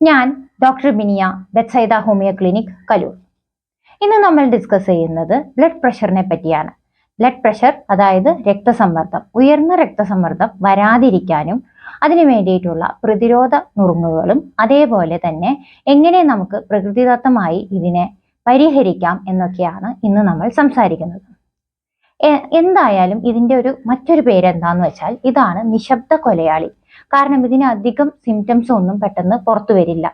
ഞാൻ doctor Biniya, Bethsaida homeo clinic, Kaloor. ഇന്ന് നമ്മൾ ഡിസ്കസ് ചെയ്യുന്നത് ബ്ലഡ് പ്രഷറിനെ പറ്റിയാണ്. ബ്ലഡ് പ്രഷർ അതായത് രക്തസമ്മർദ്ദം, ഉയർന്ന രക്തസമ്മർദ്ദം വരാതിരിക്കാനും അതിനു വേണ്ടിയിട്ടുള്ള പ്രതിരോധ നുറുങ്ങുകളും അതേപോലെ തന്നെ എങ്ങനെ നമുക്ക് പ്രകൃതിദത്തമായി ഇതിനെ പരിഹരിക്കാം എന്നൊക്കെയാണ് ഇന്ന് നമ്മൾ സംസാരിക്കുന്നത്. എന്തായാലും ഇതിന്റെ മറ്റൊരു പേര് എന്താന്ന് വെച്ചാൽ ഇതാണ് നിശബ്ദ കൊലയാളി. കാരണം ഇതിന് അധികം സിംറ്റംസ് ഒന്നും പെട്ടെന്ന് പുറത്തു വരില്ല.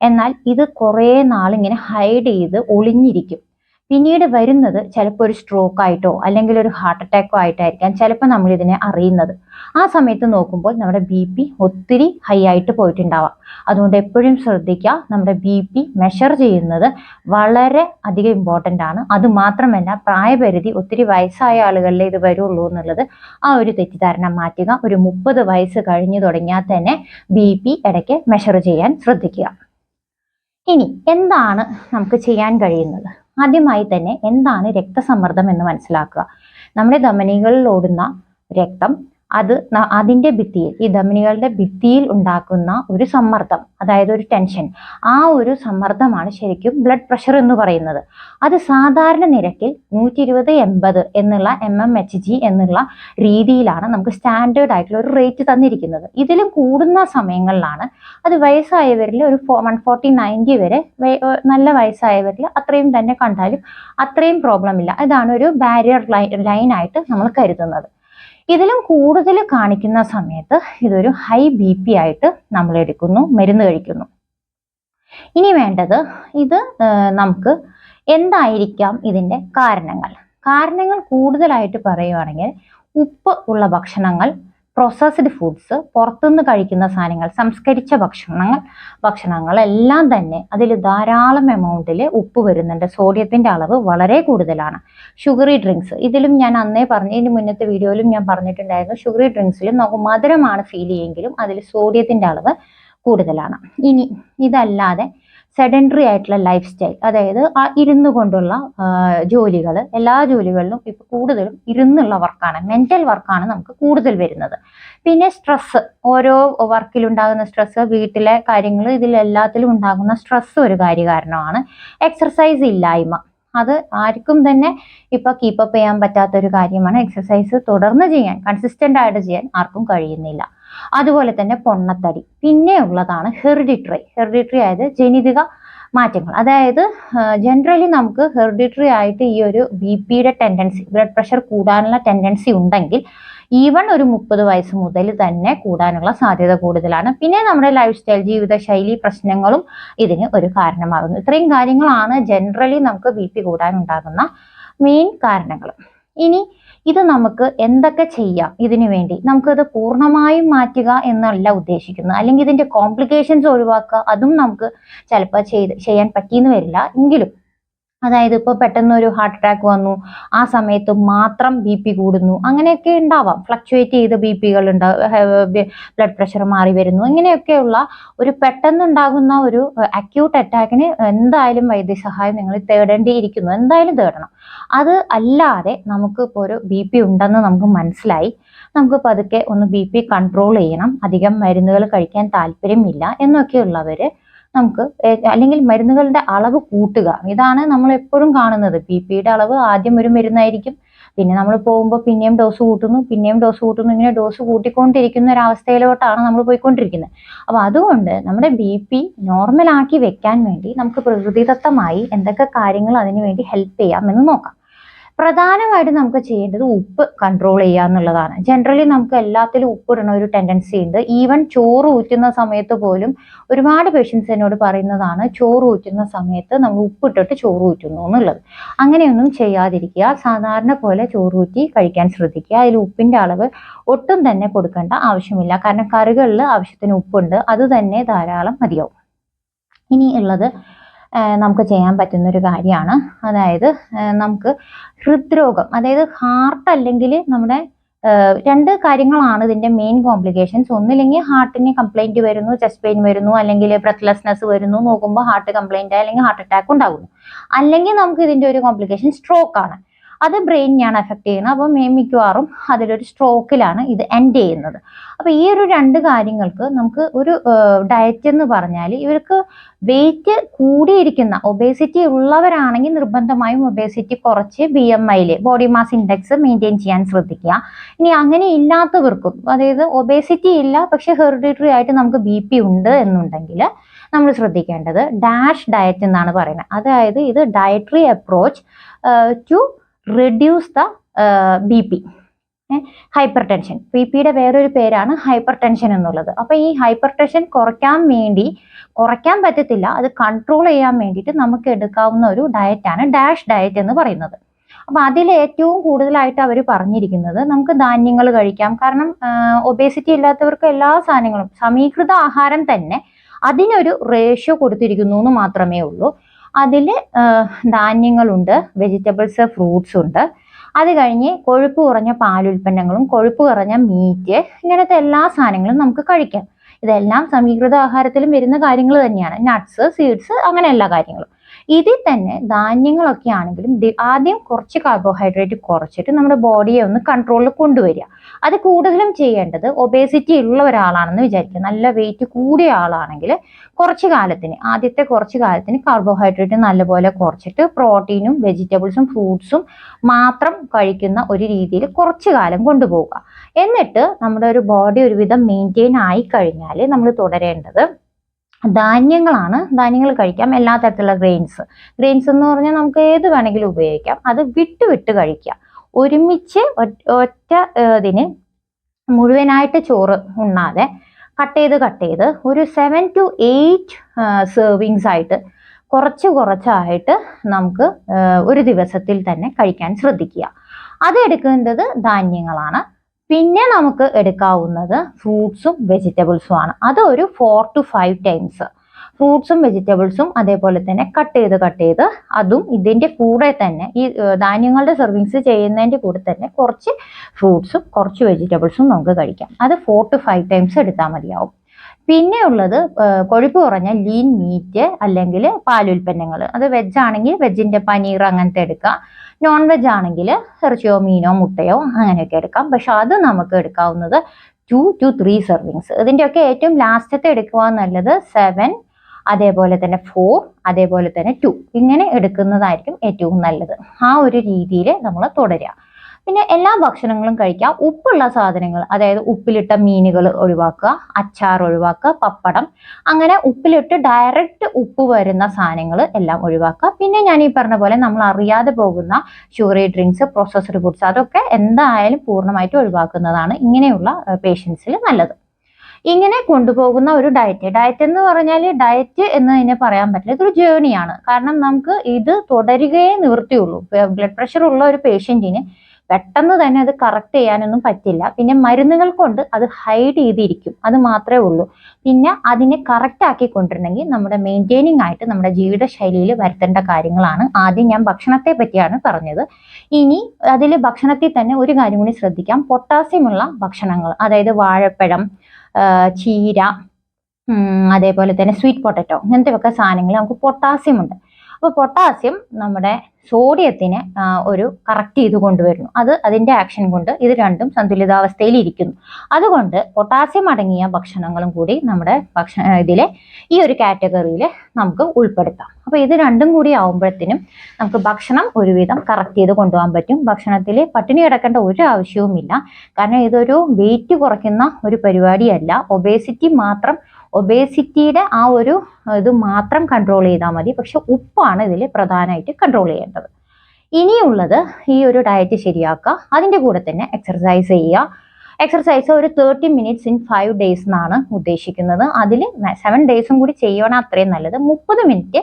എന്നാൽ ഇത് കുറേ നാളിങ്ങനെ ഹൈഡ് ചെയ്ത് ഒളിഞ്ഞിരിക്കും. പിന്നീട് വരുന്നത് ചിലപ്പോൾ ഒരു സ്ട്രോക്ക് ആയിട്ടോ അല്ലെങ്കിൽ ഒരു ഹാർട്ട് അറ്റാക്കോ ആയിട്ടായിരിക്കാം ചിലപ്പോൾ നമ്മൾ ഇതിനെ അറിയുന്നത്. ആ സമയത്ത് നോക്കുമ്പോൾ നമ്മുടെ BP ഒത്തിരി ഹൈ ആയിട്ട് പോയിട്ടുണ്ടാവാം. അതുകൊണ്ട് എപ്പോഴും ശ്രദ്ധിക്കുക, നമ്മുടെ BP മെഷർ ചെയ്യുന്നത് വളരെ അധികം ഇമ്പോർട്ടൻ്റ് ആണ്. അതുമാത്രമല്ല, പ്രായപരിധി ഒത്തിരി വയസ്സായ ആളുകളിലെ ഇത് വരുള്ളൂ എന്നുള്ളത് ആ ഒരു തെറ്റിദ്ധാരണ മാറ്റുക. ഒരു 30 വയസ്സ് കഴിഞ്ഞു തുടങ്ങിയാൽ തന്നെ BP ഇടയ്ക്ക് മെഷർ ചെയ്യാൻ ശ്രദ്ധിക്കുക. ഇനി എന്താണ് നമുക്ക് ചെയ്യാൻ കഴിയുന്നത്? ആദ്യമായി തന്നെ എന്താണ് രക്തസമ്മർദ്ദം എന്ന് മനസ്സിലാക്കുക. നമ്മുടെ ധമനികളിൽ ഓടുന്ന രക്തം അതിന്റെ ഭിത്തിയിൽ, ഈ ധമനികളുടെ ഭിത്തിയിൽ ഉണ്ടാക്കുന്ന ഒരു സമ്മർദ്ദം, അതായത് ഒരു ടെൻഷൻ, ആ ഒരു സമ്മർദ്ദമാണ് ശരിക്കും ബ്ലഡ് പ്രഷർ എന്ന് പറയുന്നത്. അത് സാധാരണ നിരക്കിൽ 120/80 എന്നുള്ള mmHg എന്നുള്ള രീതിയിലാണ് നമുക്ക് സ്റ്റാൻഡേർഡ് ആയിട്ടുള്ള ഒരു റേറ്റ് തന്നിരിക്കുന്നത്. ഇതിലും കൂടുന്ന സമയങ്ങളിലാണ് അത് വയസ്സായവരിൽ ഒരു 140/90 വരെ, നല്ല വയസ്സായവരിൽ അത്രയും തന്നെ കണ്ടാലും അത്രയും പ്രോബ്ലം ഇല്ല. ഇതാണ് ഒരു ബാരിയർ ലൈൻ ആയിട്ട് നമ്മൾ കരുതുന്നത്. ഇതിലും കൂടുതൽ കാണിക്കുന്ന സമയത്ത് ഇതൊരു ഹൈ BP ആയിട്ട് നമ്മൾ എടുക്കുന്നു, മരുന്ന് കഴിക്കുന്നു. ഇനി വേണ്ടത് നമുക്ക് എന്തായിരിക്കാം ഇതിന്റെ കാരണങ്ങൾ കൂടുതലായിട്ട് പറയുവാണെങ്കിൽ ഉപ്പ് ഉള്ള ഭക്ഷണങ്ങൾ, പ്രോസസ്ഡ് ഫുഡ്സ്, പുറത്തുനിന്ന് കഴിക്കുന്ന സാധനങ്ങൾ, സംസ്കരിച്ച ഭക്ഷണങ്ങൾ എല്ലാം തന്നെ അതിൽ ധാരാളം എമൗണ്ടിൽ ഉപ്പ് വരുന്നുണ്ട്. സോഡിയത്തിന്റെ അളവ് വളരെ കൂടുതലാണ്. ഷുഗറി ഡ്രിങ്ക്സ്, ഇതിലും ഞാൻ അന്നേ ഇതിന് മുന്നത്തെ വീഡിയോയിലും ഞാൻ പറഞ്ഞിട്ടുണ്ടായിരുന്നു, ഷുഗറി ഡ്രിങ്ക്സിലും നമുക്ക് മധുരമാണ് ഫീൽ ചെയ്യുമെങ്കിലും അതിൽ സോഡിയത്തിന്റെ അളവ് കൂടുതലാണ്. ഇനി ഇതല്ലാതെ സെഡൻഡറി ആയിട്ടുള്ള ലൈഫ് സ്റ്റൈൽ, അതായത് ഇരുന്നു കൊണ്ടുള്ള ജോലികൾ, എല്ലാ ജോലികളിലും ഇപ്പൊ കൂടുതലും ഇരുന്നുള്ള വർക്കാണ്, മെന്റൽ വർക്കാണ് നമുക്ക് കൂടുതൽ വരുന്നത്. പിന്നെ സ്ട്രെസ്, ഓരോ വർക്കിലുണ്ടാകുന്ന സ്ട്രെസ്, വീട്ടിലെ കാര്യങ്ങൾ, ഇതിലെല്ലാത്തിലും ഉണ്ടാകുന്ന സ്ട്രെസ് ഒരു കാരണമാണ്. എക്സർസൈസ് ഇല്ലായ്മ, അത് ആർക്കും തന്നെ ഇപ്പൊ കീപ്പപ്പ് ചെയ്യാൻ പറ്റാത്ത ഒരു കാര്യമാണ്. എക്സർസൈസ് തുടർന്ന് ചെയ്യാൻ, കൺസിസ്റ്റന്റ് ആയിട്ട് ചെയ്യാൻ ആർക്കും കഴിയുന്നില്ല. അതുപോലെ തന്നെ പൊണ്ണത്തടി. പിന്നെ ഉള്ളതാണ് ഹെറിഡിറ്ററി ആയത് ജനിതക മാറ്റങ്ങൾ. അതായത് ജനറലി നമുക്ക് ഹെറിഡിറ്ററി ആയിട്ട് ഈ ഒരു BPയുടെ ടെൻഡൻസി, ബ്ലഡ് പ്രഷർ കൂടാനുള്ള ടെൻഡൻസി ഉണ്ടെങ്കിൽ ഈവൺ ഒരു 30 വയസ്സ് മുതൽ തന്നെ കൂടാനുള്ള സാധ്യത കൂടുതലാണ്. പിന്നെ നമ്മുടെ ലൈഫ് സ്റ്റൈൽ, ജീവിതശൈലി പ്രശ്നങ്ങളും ഇതിന് ഒരു കാരണമാകുന്നു. ഇത്രയും കാര്യങ്ങളാണ് ജനറലി നമുക്ക് BP കൂടാനുണ്ടാകുന്ന മെയിൻ കാരണങ്ങൾ. ഇനി ഇത് നമുക്ക് എന്തൊക്കെ ചെയ്യാം? ഇതിനു വേണ്ടി നമുക്കത് പൂർണ്ണമായും മാറ്റുക എന്നല്ല ഉദ്ദേശിക്കുന്നത്, അല്ലെങ്കിൽ ഇതിന്റെ കോംപ്ലിക്കേഷൻസ് ഒഴിവാക്കുക, അതും നമുക്ക് ചിലപ്പോൾ ചെയ്യാൻ പറ്റിയെന്ന് വരില്ല. എങ്കിലും അതായത് ഇപ്പോൾ പെട്ടെന്ന് ഒരു ഹാർട്ട് അറ്റാക്ക് വന്നു, ആ സമയത്ത് മാത്രം BP കൂടുന്നു, അങ്ങനെയൊക്കെ ഉണ്ടാവാം. ഫ്ലക്ച്വേറ്റ് ചെയ്ത BPകൾ ഉണ്ടാവും, ബ്ലഡ് പ്രഷർ മാറി വരുന്നു, ഇങ്ങനെയൊക്കെയുള്ള ഒരു പെട്ടെന്നുണ്ടാകുന്ന ഒരു അക്യൂട്ട് അറ്റാക്കിന് എന്തായാലും വൈദ്യസഹായം നിങ്ങൾ തേടേണ്ടിയിരിക്കുന്നു, എന്തായാലും തേടണം. അത് അല്ലാതെ നമുക്ക് ഇപ്പോൾ ഒരു BP ഉണ്ടെന്ന് നമുക്ക് മനസ്സിലായി, നമുക്ക് പതുക്കെ ഒന്ന് BP കൺട്രോൾ ചെയ്യണം, അധികം മരുന്നുകൾ കഴിക്കാൻ താല്പര്യമില്ല എന്നൊക്കെയുള്ളവര് നമുക്ക്, അല്ലെങ്കിൽ മരുന്നുകളുടെ അളവ് കൂട്ടുക. ഇതാണ് നമ്മൾ എപ്പോഴും കാണുന്നത്. BPയുടെ അളവ് ആദ്യം ഒരു മരുന്നായിരിക്കും, പിന്നെ നമ്മൾ പോകുമ്പോൾ പിന്നെയും ഡോസ് കൂട്ടുന്നു, ഇങ്ങനെ ഡോസ് കൂട്ടിക്കൊണ്ടിരിക്കുന്ന ഒരു അവസ്ഥയിലോട്ടാണ് നമ്മൾ പോയിക്കൊണ്ടിരിക്കുന്നത്. അപ്പോൾ അതുകൊണ്ട് നമ്മുടെ BP നോർമൽ ആക്കി വെക്കാൻ വേണ്ടി നമുക്ക് പ്രകൃതിദത്തമായി എന്തൊക്കെ കാര്യങ്ങൾ അതിനു വേണ്ടി ഹെൽപ്പ് ചെയ്യാമെന്ന് നോക്കാം. പ്രധാനമായിട്ട് നമുക്ക് ചെയ്യേണ്ടത് ഉപ്പ് കൺട്രോൾ ചെയ്യുക എന്നുള്ളതാണ്. ജനറലി നമുക്ക് എല്ലാത്തിലും ഉപ്പിടണ ഒരു ടെൻഡൻസി ഉണ്ട്. ഈവൻ ചോറ് ഊറ്റുന്ന സമയത്ത് പോലും ഒരുപാട് പേഷ്യൻസ് എന്നോട് പറയുന്നതാണ്, ചോറ് ഊറ്റുന്ന സമയത്ത് നമ്മൾ ഉപ്പിട്ടിട്ട് ചോറ് ഊറ്റുന്നു എന്നുള്ളത്. അങ്ങനെയൊന്നും ചെയ്യാതിരിക്കുക. സാധാരണ പോലെ ചോറൂറ്റി കഴിക്കാൻ ശ്രദ്ധിക്കുക. അതിൽ ഉപ്പിന്റെ അളവ് ഒട്ടും തന്നെ കൊടുക്കേണ്ട ആവശ്യമില്ല. കാരണം കറികളിൽ ആവശ്യത്തിന് ഉപ്പുണ്ട്, അത് തന്നെ ധാരാളം മതിയാവും. ഇനി ഉള്ളത് നമുക്ക് ചെയ്യാൻ പറ്റുന്ന ഒരു കാര്യമാണ്, അതായത് നമുക്ക് ഹൃദ്രോഗം, അതായത് ഹാർട്ട് അല്ലെങ്കിൽ നമ്മുടെ 2 കാര്യങ്ങളാണ് ഇതിന്റെ മെയിൻ കോംപ്ലിക്കേഷൻസ്. ഒന്നില്ലെങ്കിൽ ഹാർട്ടിന് കംപ്ലൈന്റ് വരുന്നു, ചെസ്റ്റ് പെയിൻ വരുന്നു, അല്ലെങ്കിൽ ബ്രെത്ത്ലെസ്നെസ് വരുന്നു, നോക്കുമ്പോൾ ഹാർട്ട് കംപ്ലൈന്റ് അല്ലെങ്കിൽ ഹാർട്ട് അറ്റാക്ക് ഉണ്ടാകുന്നു. അല്ലെങ്കിൽ നമുക്ക് ഇതിന്റെ ഒരു കോംപ്ലിക്കേഷൻ സ്ട്രോക്ക് ആണ്. അത് ബ്രെയിനിനെയാണ് എഫക്ട് ചെയ്യുന്നത്. അപ്പോൾ മിക്കവാറും അതിലൊരു സ്ട്രോക്കിലാണ് ഇത് എൻഡ് ചെയ്യുന്നത്. അപ്പോൾ ഈ ഒരു രണ്ട് കാര്യങ്ങൾക്ക് നമുക്ക് ഒരു ഡയറ്റ് എന്ന് പറഞ്ഞാൽ, ഇവർക്ക് വെയിറ്റ് കൂടിയിരിക്കുന്ന ഒബേസിറ്റി ഉള്ളവരാണെങ്കിൽ നിർബന്ധമായും ഒബേസിറ്റി കുറച്ച് BMI body mass index maintain ചെയ്യാൻ ശ്രദ്ധിക്കുക. ഇനി അങ്ങനെ ഇല്ലാത്തവർക്കും, അതായത് ഒബേസിറ്റി ഇല്ല പക്ഷെ ഹെറിഡിറ്ററി ആയിട്ട് നമുക്ക് BP ഉണ്ട് എന്നുണ്ടെങ്കിൽ നമ്മൾ ശ്രദ്ധിക്കേണ്ടത് ഡാഷ് ഡയറ്റ് എന്നാണ് പറയുന്നത്. അതായത് ഇത് dietary approach to reduce the BP, hypertension. BPയുടെ വേറൊരു പേരാണ് ഹൈപ്പർ ടെൻഷൻ എന്നുള്ളത്. അപ്പോൾ ഈ ഹൈപ്പർ ടെൻഷൻ കുറയ്ക്കാൻ പറ്റത്തില്ല, അത് കൺട്രോൾ ചെയ്യാൻ വേണ്ടിയിട്ട് നമുക്ക് എടുക്കാവുന്ന ഒരു ഡയറ്റാണ് ഡാഷ് ഡയറ്റ് എന്ന് പറയുന്നത്. അപ്പോൾ അതിൽ ഏറ്റവും കൂടുതലായിട്ട് അവർ പറഞ്ഞിരിക്കുന്നത് നമുക്ക് ധാന്യങ്ങൾ കഴിക്കാം. കാരണം ഒബേസിറ്റി ഇല്ലാത്തവർക്ക് എല്ലാ സാധനങ്ങളും, സമീകൃത ആഹാരം തന്നെ അതിനൊരു റേഷ്യോ കൊടുത്തിരിക്കുന്നു എന്ന് മാത്രമേ ഉള്ളൂ. അതിൽ ധാന്യങ്ങളുണ്ട്, വെജിറ്റബിൾസ്, ഫ്രൂട്ട്സ് ഉണ്ട്. അത് കഴിഞ്ഞ് കൊഴുപ്പ് കുറഞ്ഞ പാലുൽപ്പന്നങ്ങളും കൊഴുപ്പ് കുറഞ്ഞ മീറ്റ്, ഇങ്ങനത്തെ എല്ലാ സാധനങ്ങളും നമുക്ക് കഴിക്കാം. ഇതെല്ലാം സമീകൃത ആഹാരത്തിലും വരുന്ന കാര്യങ്ങൾ തന്നെയാണ്. നട്ട്സ്, സീഡ്സ്, അങ്ങനെ എല്ലാ കാര്യങ്ങളും. ഇതിൽ തന്നെ ധാന്യങ്ങളൊക്കെ ആണെങ്കിലും ആദ്യം കുറച്ച് കാർബോഹൈഡ്രേറ്റ് കുറച്ചിട്ട് നമ്മുടെ ബോഡിയെ ഒന്ന് കൺട്രോളിൽ കൊണ്ടുവരിക. അത് കൂടുതലും ചെയ്യേണ്ടത് ഒബേസിറ്റി ഉള്ള ഒരാളാണെന്ന് വിചാരിക്കുക. നല്ല വെയിറ്റ് കൂടിയ ആളാണെങ്കിൽ ആദ്യത്തെ കുറച്ച് കാലത്തിന് കാർബോഹൈഡ്രേറ്റ് നല്ലപോലെ കുറച്ചിട്ട് പ്രോട്ടീനും വെജിറ്റബിൾസും ഫ്രൂട്ട്സും മാത്രം കഴിക്കുന്ന ഒരു രീതിയിൽ കുറച്ച് കാലം കൊണ്ടുപോവുക. എന്നിട്ട് നമ്മുടെ ഒരു ബോഡി ഒരുവിധം മെയിൻറ്റെയിൻ ആയി കഴിഞ്ഞാൽ നമ്മൾ തുടരേണ്ടത് ധാന്യങ്ങളാണ്. ധാന്യങ്ങൾ കഴിക്കാം, എല്ലാ തരത്തിലുള്ള ഗ്രെയിൻസ് എന്ന് പറഞ്ഞാൽ നമുക്ക് ഏത് വേണമെങ്കിലും ഉപയോഗിക്കാം. അത് വിട്ട് കഴിക്കുക. ഒരുമിച്ച് ഒറ്റ ഇതിന് മുഴുവനായിട്ട് ചോറ് ഉണ്ണാതെ കട്ട് ചെയ്ത് ഒരു 7 to 8 സെർവിങ്സ് ആയിട്ട് കുറച്ചായിട്ട് നമുക്ക് ഒരു ദിവസത്തിൽ തന്നെ കഴിക്കാൻ ശ്രദ്ധിക്കുക. അത് എടുക്കേണ്ടത് ധാന്യങ്ങളാണ്. പിന്നെ നമുക്ക് എടുക്കാവുന്നത് ഫ്രൂട്ട്സും വെജിറ്റബിൾസും ആണ്. അത് ഒരു 4 to 5 ടൈംസ് ഫ്രൂട്ട്സും വെജിറ്റബിൾസും അതേപോലെ തന്നെ കട്ട് ചെയ്ത് അതും ഇതിൻ്റെ കൂടെ തന്നെ ഈ ധാന്യങ്ങളുടെ സെർവിങ്സ് ചെയ്യുന്നതിൻ്റെ കൂടെ തന്നെ കുറച്ച് ഫ്രൂട്ട്സും കുറച്ച് വെജിറ്റബിൾസും നമുക്ക് കഴിക്കാം. അത് 4 to 5 ടൈംസ് എടുത്താൽ മതിയാവും. പിന്നെ ഉള്ളത് കൊഴുപ്പ് കുറഞ്ഞ ലീൻ മീറ്റ് അല്ലെങ്കിൽ പാലുൽപ്പന്നങ്ങൾ. അത് വെജ് ആണെങ്കിൽ വെജിൻ്റെ പനീർ അങ്ങനത്തെ എടുക്കുക. നോൺ വെജ് ആണെങ്കിൽ ഇറച്ചിയോ മീനോ മുട്ടയോ അങ്ങനെയൊക്കെ എടുക്കാം. പക്ഷെ അത് നമുക്ക് എടുക്കാവുന്നത് 2 to 3 സെർവിങ്സ്. ഇതിൻ്റെയൊക്കെ ഏറ്റവും ലാസ്റ്റത്തെ എടുക്കുക നല്ലത് 7, അതേപോലെ തന്നെ 4, അതേപോലെ തന്നെ 2, ഇങ്ങനെ എടുക്കുന്നതായിരിക്കും ഏറ്റവും നല്ലത്. ആ ഒരു രീതിയിൽ നമ്മൾ തുടരുക. പിന്നെ എല്ലാ ഭക്ഷണങ്ങളും കഴിക്കുക. ഉപ്പുള്ള സാധനങ്ങൾ, അതായത് ഉപ്പിലിട്ട മീനുകൾ ഒഴിവാക്കുക, അച്ചാർ ഒഴിവാക്കുക, പപ്പടം, അങ്ങനെ ഉപ്പിലിട്ട് ഡയറക്റ്റ് ഉപ്പ് വരുന്ന സാധനങ്ങൾ എല്ലാം ഒഴിവാക്കുക. പിന്നെ ഞാൻ ഈ പറഞ്ഞ പോലെ നമ്മൾ അറിയാതെ പോകുന്ന ഷുഗറി ഡ്രിങ്ക്സ്, പ്രോസസ്ഡ് ഫുഡ്സ്, അതൊക്കെ എന്തായാലും പൂർണ്ണമായിട്ട് ഒഴിവാക്കുന്നതാണ് ഇങ്ങനെയുള്ള പേഷ്യൻസിൽ നല്ലത്. ഇങ്ങനെ കൊണ്ടുപോകുന്ന ഒരു ഡയറ്റ് എന്ന് പറഞ്ഞാൽ ഡയറ്റ് എന്ന് തന്നെ പറയാൻ പറ്റില്ല, ഇതൊരു ജേണിയാണ്. കാരണം നമുക്ക് ഇത് തുടരുകയേ നിവൃത്തിയുള്ളൂ. ബ്ലഡ് പ്രഷർ ഉള്ള ഒരു പേഷ്യൻറ്റിന് പെട്ടെന്ന് തന്നെ അത് കറക്റ്റ് ചെയ്യാനൊന്നും പറ്റില്ല. പിന്നെ മരുന്നുകൾ കൊണ്ട് അത് ഹൈഡ് ചെയ്തിരിക്കും, അത് മാത്രമേ ഉള്ളൂ. പിന്നെ അതിനെ കറക്റ്റ് ആക്കി കൊണ്ടിരുന്നെങ്കിൽ നമ്മുടെ മെയിൻറ്റെയിനിങ് ആയിട്ട് നമ്മുടെ ജീവിതശൈലിയിൽ വരുത്തേണ്ട കാര്യങ്ങളാണ്. ആദ്യം ഞാൻ ഭക്ഷണത്തെ പറ്റിയാണ് പറഞ്ഞത്. ഇനി അതിൽ ഭക്ഷണത്തിൽ തന്നെ ഒരു കാര്യം കൂടി ശ്രദ്ധിക്കാം. പൊട്ടാസ്യമുള്ള ഭക്ഷണങ്ങൾ, അതായത് വാഴപ്പഴം, ചീര, അതേപോലെ തന്നെ സ്വീറ്റ് പൊട്ടറ്റോ, ഇങ്ങനത്തെ ഒക്കെ സാധനങ്ങൾ നമുക്ക് പൊട്ടാസ്യം ഉണ്ട്. അപ്പോൾ പൊട്ടാസ്യം നമ്മുടെ സോഡിയത്തിന് ഒരു കറക്റ്റ് ചെയ്ത് കൊണ്ടുവരുന്നു. അതിൻ്റെ ആക്ഷൻ കൊണ്ട് ഇത് രണ്ടും സന്തുലിതാവസ്ഥയിൽ ഇരിക്കുന്നു. അതുകൊണ്ട് പൊട്ടാസ്യം അടങ്ങിയ ഭക്ഷണങ്ങളും കൂടി നമ്മുടെ ഇതിലെ ഈ ഒരു കാറ്റഗറിയിൽ നമുക്ക് ഉൾപ്പെടുത്താം. അപ്പോൾ ഇത് രണ്ടും കൂടി ആവുമ്പോഴത്തേനും നമുക്ക് ഭക്ഷണം ഒരുവിധം കറക്റ്റ് ചെയ്ത് കൊണ്ടുപോകാൻ പറ്റും. ഭക്ഷണത്തിൽ പട്ടിണി കിടക്കേണ്ട ഒരു ആവശ്യവുമില്ല. കാരണം ഇതൊരു വെയിറ്റ് കുറയ്ക്കുന്ന ഒരു പരിപാടിയല്ല. ഒബേസിറ്റിയുടെ ആ ഒരു ഇത് മാത്രം കൺട്രോൾ ചെയ്താൽ മതി. പക്ഷെ ഉപ്പാണ് ഇതിൽ പ്രധാനമായിട്ട് കൺട്രോൾ ചെയ്യേണ്ടത്. ഇനിയുള്ളത് ഈ ഒരു ഡയറ്റ് ശരിയാക്കുക, അതിൻ്റെ കൂടെ തന്നെ എക്സർസൈസ് ചെയ്യുക. എക്സർസൈസ് ഒരു 30 minutes in 5 days എന്നാണ് ഉദ്ദേശിക്കുന്നത്. അതിൽ 7 days കൂടി ചെയ്യണം, അത്രയും നല്ലത്. 30 minute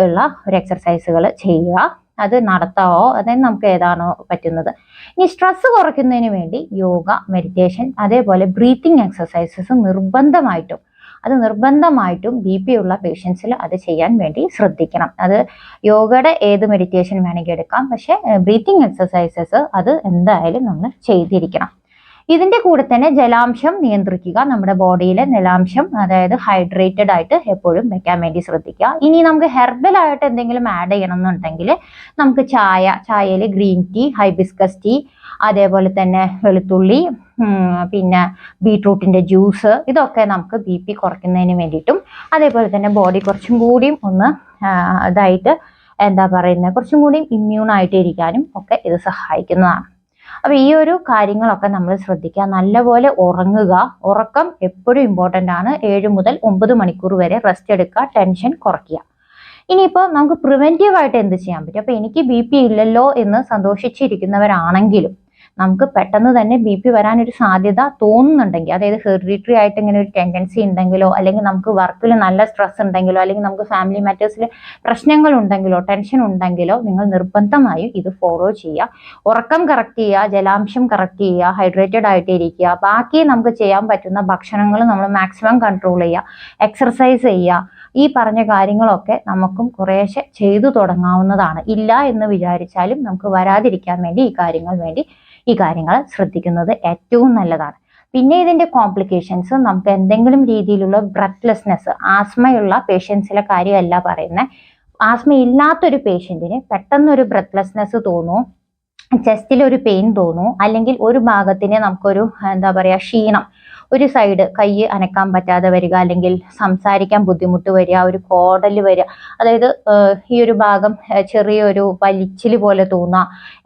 ഉള്ള ഒരു എക്സർസൈസുകൾ ചെയ്യുക. അത് നടത്താവോ, അതായത് നമുക്ക് ഏതാണോ പറ്റുന്നത്. ഇനി സ്ട്രെസ് കുറയ്ക്കുന്നതിന് വേണ്ടി യോഗ, മെഡിറ്റേഷൻ, അതേപോലെ ബ്രീത്തിങ് എക്സസൈസസ് നിർബന്ധമായിട്ടും BP ഉള്ള പേഷ്യൻസിൽ അത് ചെയ്യാൻ വേണ്ടി ശ്രദ്ധിക്കണം. അത് യോഗയുടെ ഏത് മെഡിറ്റേഷൻ വേണമെങ്കിൽ എടുക്കാം, പക്ഷെ ബ്രീത്തിങ് എക്സസൈസസ് അത് എന്തായാലും നമ്മൾ ചെയ്തിരിക്കണം. ഇതിന്റെ കൂടെ തന്നെ ജലാംശം നിയന്ത്രിക്കുക. നമ്മുടെ ബോഡിയിലെ ജലാംശം അതായത് ഹൈഡ്രേറ്റഡ് ആയിട്ട് എപ്പോഴും വെക്കാൻ വേണ്ടി ശ്രദ്ധിക്കുക. ഇനി നമുക്ക് ഹെർബൽ ആയിട്ട് എന്തെങ്കിലും ആഡ് ചെയ്യണം എന്നുണ്ടെങ്കിൽ നമുക്ക് ചായയിൽ ഗ്രീൻ ടീ, ഹൈബിസ്കസ് ടീ, അതേപോലെ തന്നെ വെളുത്തുള്ളി, പിന്നെ ബീട്രൂട്ടിന്റെ ജ്യൂസ്, ഇതൊക്കെ നമുക്ക് BP കുറയ്ക്കുന്നതിന് വേണ്ടിയിട്ടും അതേപോലെ തന്നെ ബോഡി കുറച്ചും കൂടിയും ഒന്ന് ഇതായിട്ട് എന്താ പറയുന്നത് കുറച്ചും കൂടി ഇമ്മ്യൂൺ ആയിട്ട് ഇരിക്കാനും ഒക്കെ ഇത് സഹായിക്കുന്നതാണ്. അപ്പൊ ഈ ഒരു കാര്യങ്ങളൊക്കെ നമ്മൾ ശ്രദ്ധിക്കുക. നല്ലപോലെ ഉറങ്ങുക. ഉറക്കം എപ്പോഴും ഇമ്പോർട്ടൻ്റ് ആണ്. 7 മുതൽ 9 മണിക്കൂർ വരെ റെസ്റ്റ് എടുക്കുക. ടെൻഷൻ കുറയ്ക്കുക. ഇനിയിപ്പോൾ നമുക്ക് പ്രിവെന്റീവ് ആയിട്ട് എന്ത് ചെയ്യാൻ പറ്റും? അപ്പൊ എനിക്ക് BP ഇല്ലല്ലോ എന്ന് സന്തോഷിച്ചിരിക്കുന്നവരാണെങ്കിലും നമുക്ക് പെട്ടെന്ന് തന്നെ BP വരാനൊരു സാധ്യത തോന്നുന്നുണ്ടെങ്കിൽ, അതായത് ഹെറിഡിറ്ററി ആയിട്ട് ഇങ്ങനെ ഒരു ടെൻഡൻസി ഉണ്ടെങ്കിലോ, അല്ലെങ്കിൽ നമുക്ക് വർക്കിൽ നല്ല സ്ട്രെസ് ഉണ്ടെങ്കിലോ, അല്ലെങ്കിൽ നമുക്ക് ഫാമിലി മാറ്റേഴ്സിൽ പ്രശ്നങ്ങൾ ഉണ്ടെങ്കിലോ, ടെൻഷൻ ഉണ്ടെങ്കിലോ, നിങ്ങൾ നിർബന്ധമായും ഇത് ഫോളോ ചെയ്യുക. ഉറക്കം കറക്റ്റ് ചെയ്യുക, ജലാംശം കറക്റ്റ് ചെയ്യുക, ഹൈഡ്രേറ്റഡ് ആയിട്ട് ഇരിക്കുക. ബാക്കി നമുക്ക് ചെയ്യാൻ പറ്റുന്ന ഭക്ഷണങ്ങൾ നമ്മൾ മാക്സിമം കൺട്രോൾ ചെയ്യുക, എക്സർസൈസ് ചെയ്യുക. ഈ പറഞ്ഞ കാര്യങ്ങളൊക്കെ നമുക്കും കുറേശ്ശെ ചെയ്തു തുടങ്ങാവുന്നതാണ്. ഇല്ല എന്ന് വിചാരിച്ചാലും നമുക്ക് വരാതിരിക്കാൻ വേണ്ടി ഈ കാര്യങ്ങൾ ശ്രദ്ധിക്കുന്നത് ഏറ്റവും നല്ലതാണ്. പിന്നെ ഇതിന്റെ കോംപ്ലിക്കേഷൻസ്, നമുക്ക് എന്തെങ്കിലും രീതിയിലുള്ള ബ്രെത്ത്ലെസ്നെസ്, ആസ്മയുള്ള പേഷ്യൻസിലെ കാര്യമല്ല പറയുന്നത്. ആസ്മ ഇല്ലാത്തൊരു പേഷ്യന്റിന് പെട്ടെന്നൊരു ബ്രെത്ത്ലെസ്നെസ് തോന്നുന്നു, ചെസ്റ്റിൽ ഒരു പെയിൻ തോന്നുന്നു, അല്ലെങ്കിൽ ഒരു ഭാഗത്തിന് നമുക്കൊരു എന്താ പറയുക ക്ഷീണം, ഒരു സൈഡ് കൈ അനക്കാൻ പറ്റാതെ വരിക, അല്ലെങ്കിൽ സംസാരിക്കാൻ ബുദ്ധിമുട്ട് വരിക, ഒരു കോടൽ വരിക, അതായത് ഈ ഒരു ഭാഗം ചെറിയൊരു വലിച്ചിൽ പോലെ തോന്നുക,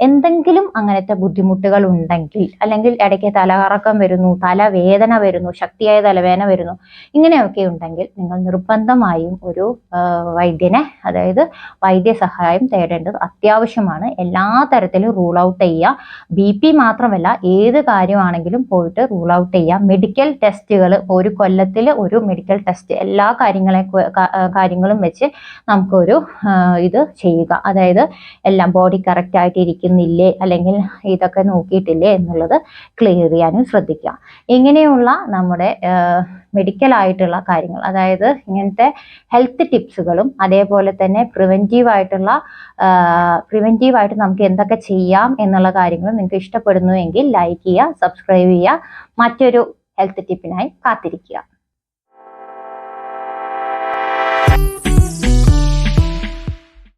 എന്തെങ്കിലും അങ്ങനത്തെ ബുദ്ധിമുട്ടുകൾ ഉണ്ടെങ്കിൽ, അല്ലെങ്കിൽ ഇടയ്ക്ക് തലകറക്കം വരുന്നു, തലവേദന വരുന്നു, ശക്തിയായ തലവേദന വരുന്നു, ഇങ്ങനെയൊക്കെ ഉണ്ടെങ്കിൽ നിങ്ങൾ നിർബന്ധമായും ഒരു വൈദ്യനെ, അതായത് വൈദ്യസഹായം തേടേണ്ടത് അത്യാവശ്യമാണ്. എല്ലാ തരത്തിലും റൂൾ ഔട്ട് ചെയ്യുക. BP മാത്രമല്ല, ഏത് കാര്യമാണെങ്കിലും പോയിട്ട് റൂൾ ഔട്ട് ചെയ്യുക. മെഡിക്കൽ ടെസ്റ്റുകൾ, ഒരു കൊല്ലത്തിൽ ഒരു മെഡിക്കൽ ടെസ്റ്റ്, എല്ലാ കാര്യങ്ങളും വെച്ച് നമുക്കൊരു ഇത് ചെയ്യുക. അതായത് എല്ലാം ബോഡി കറക്റ്റ് ആയിട്ട് ഇരിക്കുന്നില്ലേ, അല്ലെങ്കിൽ ഇതൊക്കെ നോക്കിയിട്ടില്ലേ എന്നുള്ളത് ക്ലിയർ ചെയ്യാനും ശ്രദ്ധിക്കുക. ഇങ്ങനെയുള്ള നമ്മുടെ മെഡിക്കൽ ആയിട്ടുള്ള കാര്യങ്ങൾ, അതായത് ഇങ്ങനത്തെ ഹെൽത്ത് ടിപ്സുകളും അതേപോലെ തന്നെ പ്രിവെന്റീവായിട്ട് നമുക്ക് എന്തൊക്കെ ചെയ്യാം എന്നുള്ള കാര്യങ്ങൾ നിങ്ങൾക്ക് ഇഷ്ടപ്പെടുന്നുവെങ്കിൽ ലൈക്ക് ചെയ്യുക, സബ്സ്ക്രൈബ് ചെയ്യുക. മറ്റൊരു ഹെൽത്ത് ടിപ്പിനായി കാത്തിരിക്കുക.